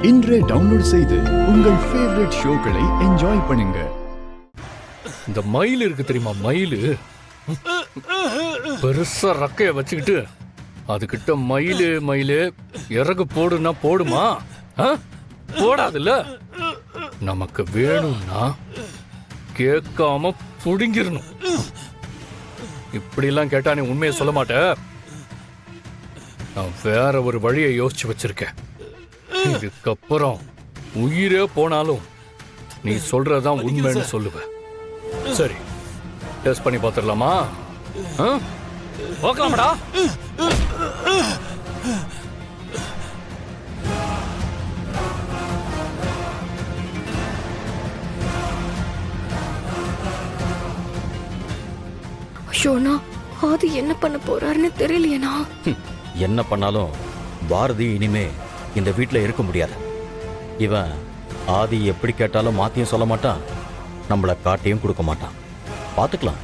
இன்றே டவுன்லோட் செய்து உங்கள் ஃபேவரட் ஷோக்களை என்ஜாய் பண்ணுங்க. இந்த மயில் இருக்கு தெரியுமா, மயில் பெருசா ரக்கைய வச்சுக்கிட்டு அதுகிட்ட மயிலு இறகு போடுனா போடுமா? போடாதுல்ல. நமக்கு வேணும்னா கேட்காம புடுங்கிடணும். இப்படி எல்லாம் கேட்டா நீ உண்மையை சொல்ல மாட்ட. நான் வேற ஒரு வழியை யோசிச்சு வச்சிருக்கேன். இதுக்கப்புறம் உயிரே போனாலும் நீ சொல்றதுதான் உண்மைன்னு சொல்லுவ. சரி, டெஸ்ட் பண்ணி பார்த்துடலாமா? பார்க்கலாமடா. ஷோனா, அது என்ன பண்ண போறாருன்னு தெரியலையேனா. என்ன பண்ணாலும் பாரதி இனிமே இந்த வீட்டில் இருக்க முடியாது. இவன் ஆதி எப்படி கேட்டாலும் மாத்தியும் சொல்ல மாட்டான், நம்மளை காட்டியும் கொடுக்க மாட்டான். பார்த்துக்கலாம்.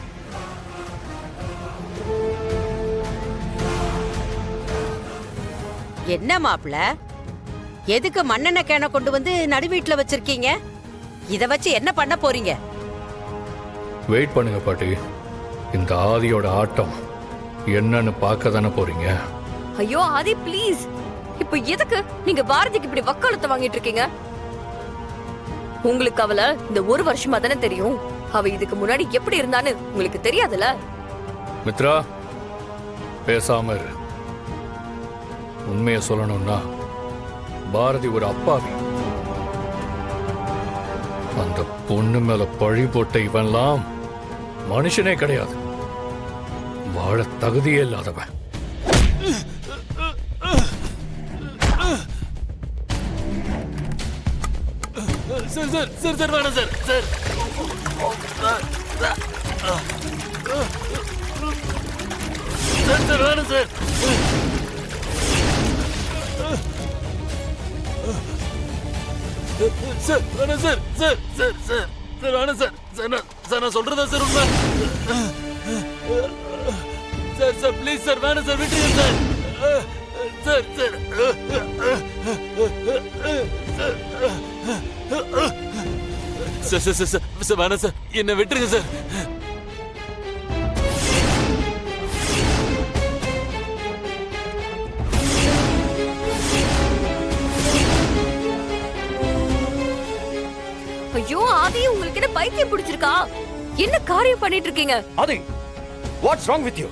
என்ன மாப்பிள, எதுக்கு மண்ணெண்ணெய் கேனை கொண்டு வந்து நடு வீட்டுல வச்சிருக்கீங்க? இத வச்சு என்ன பண்ண போறீங்க? வெயிட் பண்ணுங்க பாட்டி. இந்த ஆதியோட ஆட்டம் என்னன்னு பார்க்க தானே போறீங்க. ஐயோ ஆதி, ப்ளீஸ். இப்போ எதுக்கு நீங்க பாரதிக்கு இப்படி வக்காலத்தை வாங்கிட்டு இருக்கீங்க? உங்களுக்கு அவள இந்த ஒரு வருஷமா தானே தெரியும். அவ இதுக்கு முன்னாடி எப்படி இருந்தான்னு உங்களுக்கு தெரியாதுல. மித்ரா, பேசாம இரு. உண்மையை சொல்லணும்னா பாரதி ஒரு அப்பாவி. அந்த பொண்ணு மேல பழி போட்ட இவன்லாம் மனுஷனே கிடையாது. வாழ தகுதியே இல்லாதவன். சார் சார் சார் சார் வேணாம் சார் சார் சார் சார் வேணாம் சார் சார் வேணாம் sir sir sir sir sir வேணாம் சார் சார் நான் சொல்றதா சார் உண்மை. சார் சார் ப்ளீஸ் சார் வேணாம் சார், விட்டுருங்க sir sir sir sir sir sir sir வேணாம் சார், என்ன விட்டுருங்க சார். ஐயோ ஆதி, உங்களுக்கு என்ன பைத்தியம் பிடிச்சிருக்கா? என்ன காரியம் பண்ணிட்டு இருக்கீங்க? ஆதி, வாட்ஸ் ராங் வித் யூ?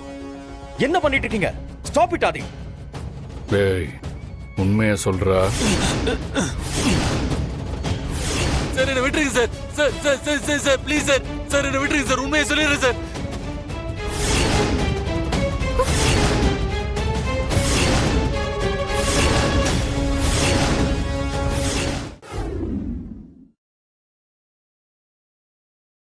என்ன பண்ணிட்டு இருக்கீங்க? ஸ்டாப் இட் ஆதி. டேய், உண்மையை சொல்றா. சார் என்ன விட்டுருங்க sir sir sir sir sir please sir sir என்ன விட்டுருங்க சார், உண்மையை சொல்லிடுறேன் சார்.